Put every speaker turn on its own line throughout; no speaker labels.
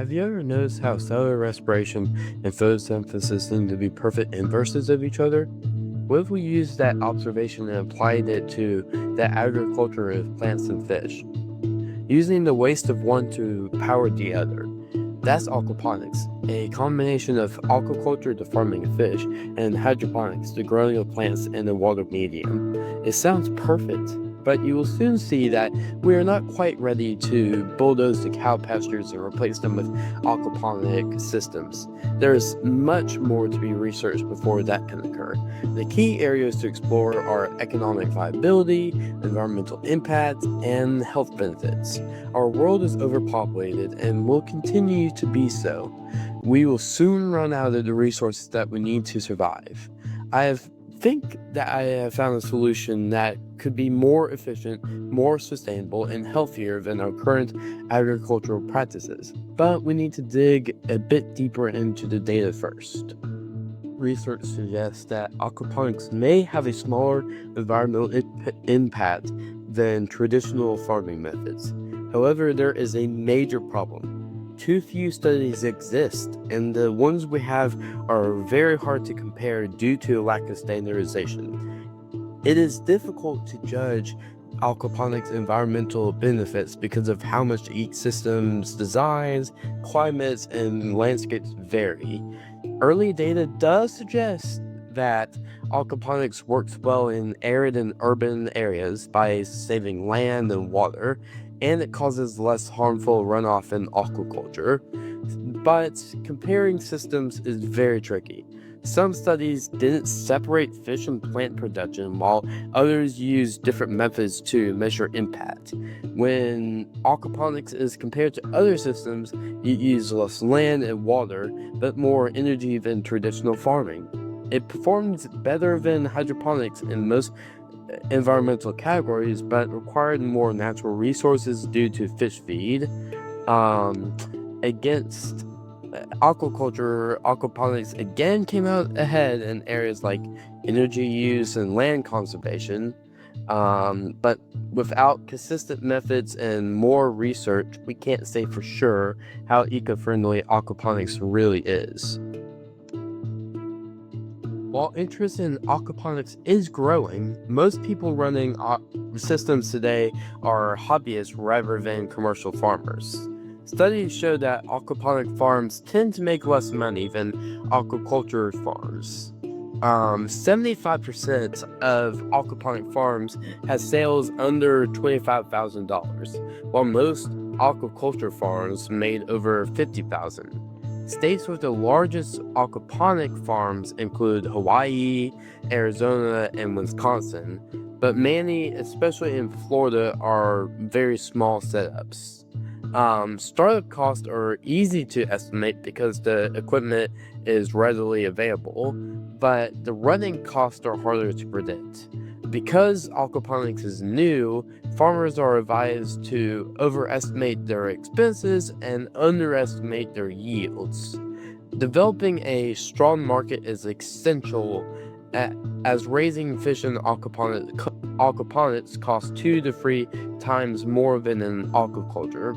Have you ever noticed how cellular respiration and photosynthesis seem to be perfect inverses of each other? What if we used that observation and applied it to the agriculture of plants and fish, using the waste of one to power the other? That's aquaponics, a combination of aquaculture, the farming of fish, and hydroponics, the growing of plants in a water medium. It sounds perfect, but you will soon see that we are not quite ready to bulldoze the cow pastures and replace them with aquaponic systems. There is much more to be researched before that can occur. The key areas to explore are economic viability, environmental impact, and health benefits. Our world is overpopulated and will continue to be so. We will soon run out of the resources that we need to survive. Think that I have found a solution that could be more efficient, more sustainable, and healthier than our current agricultural practices. But we need to dig a bit deeper into the data first. Research suggests that aquaponics may have a smaller environmental impact than traditional farming methods. However, there is a major problem. Too few studies exist, and the ones we have are very hard to compare due to a lack of standardization. It is difficult to judge aquaponics' environmental benefits because of how much ecosystems, designs, climates, and landscapes vary. Early data does suggest that aquaponics works well in arid and urban areas by saving land and water, and it causes less harmful runoff in aquaculture. But comparing systems is very tricky. Some studies didn't separate fish and plant production, while others used different methods to measure impact. When aquaponics is compared to other systems, you use less land and water, but more energy than traditional farming. It performs better than hydroponics in most environmental categories, but required more natural resources due to fish feed. Against aquaculture, aquaponics again came out ahead in areas like energy use and land conservation. But without consistent methods and more research, we can't say for sure how eco-friendly aquaponics really is. While interest in aquaponics is growing, most people running systems today are hobbyists rather than commercial farmers. Studies show that aquaponic farms tend to make less money than aquaculture farms. 75% of aquaponic farms has sales under $25,000, while most aquaculture farms made over $50,000. States with the largest aquaponic farms include Hawaii, Arizona, and Wisconsin, but many, especially in Florida, are very small setups. Startup costs are easy to estimate because the equipment is readily available, but the running costs are harder to predict. Because aquaponics is new, farmers are advised to overestimate their expenses and underestimate their yields. Developing a strong market is essential, as raising fish in aquaponics costs 2 to 3 times more than in aquaculture.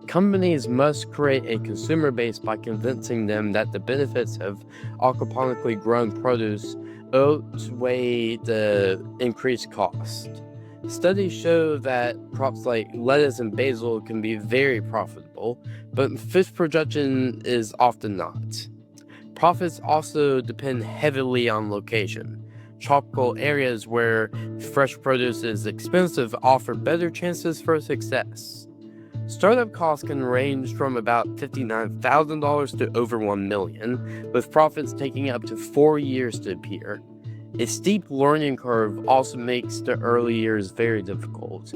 Companies must create a consumer base by convincing them that the benefits of aquaponically grown produce outweigh the increased cost. Studies show that crops like lettuce and basil can be very profitable, but fish production is often not. Profits also depend heavily on location. Tropical areas where fresh produce is expensive offer better chances for success. Startup costs can range from about $59,000 to over $1 million, with profits taking up to 4 years to appear. A steep learning curve also makes the early years very difficult.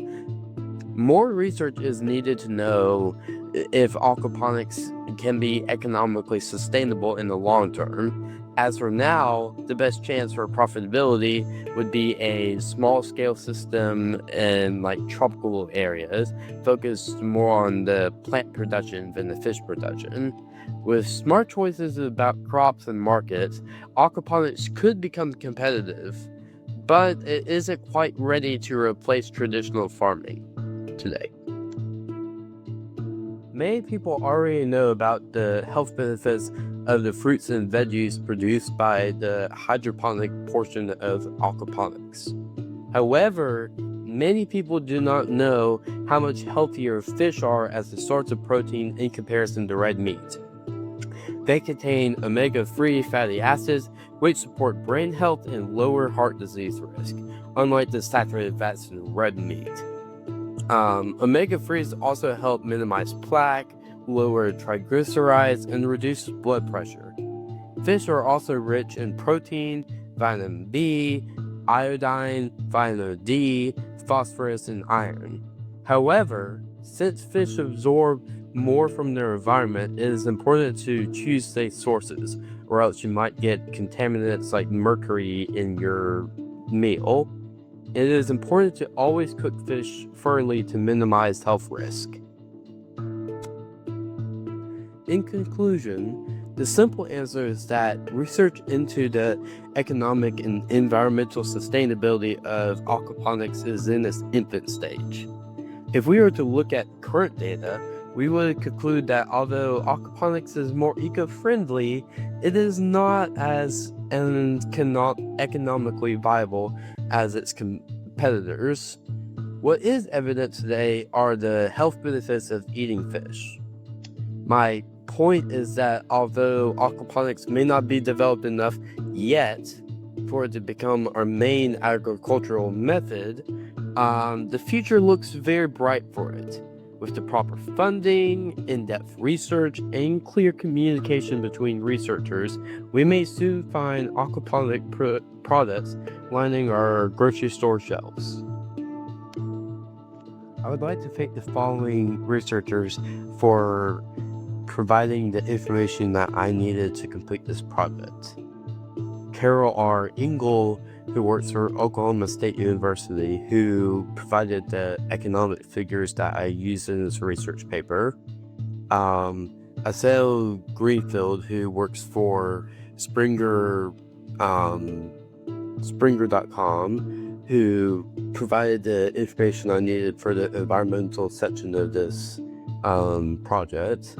More research is needed to know if aquaponics can be economically sustainable in the long term. As for now, the best chance for profitability would be a small-scale system in tropical areas, focused more on the plant production than the fish production. With smart choices about crops and markets, aquaponics could become competitive, but it isn't quite ready to replace traditional farming today. Many people already know about the health benefits of the fruits and veggies produced by the hydroponic portion of aquaponics. However, many people do not know how much healthier fish are as a source of protein in comparison to red meat. They contain omega-3 fatty acids, which support brain health and lower heart disease risk, unlike the saturated fats in red meat. Omega-3s also help minimize plaque, lower triglycerides, and reduce blood pressure. Fish are also rich in protein, vitamin B, iodine, vitamin D, phosphorus, and iron. However, since fish absorb more from their environment, it is important to choose safe sources, or else you might get contaminants like mercury in your meal. It is important to always cook fish thoroughly to minimize health risk. In conclusion, the simple answer is that research into the economic and environmental sustainability of aquaponics is in its infant stage. If we were to look at current data, we would conclude that although aquaponics is more eco-friendly, it is not as and cannot economically viable as its competitors. What is evident today are the health benefits of eating fish. My point is that although aquaponics may not be developed enough yet for it to become our main agricultural method, the future looks very bright for it. With the proper funding, in-depth research, and clear communication between researchers, we may soon find aquaponic products lining our grocery store shelves. I would like to thank the following researchers for providing the information that I needed to complete this project. Carol R. Engel, who works for Oklahoma State University, who provided the economic figures that I used in this research paper. Asel Greenfield, who works for Springer.com, who provided the information I needed for the environmental section of this project.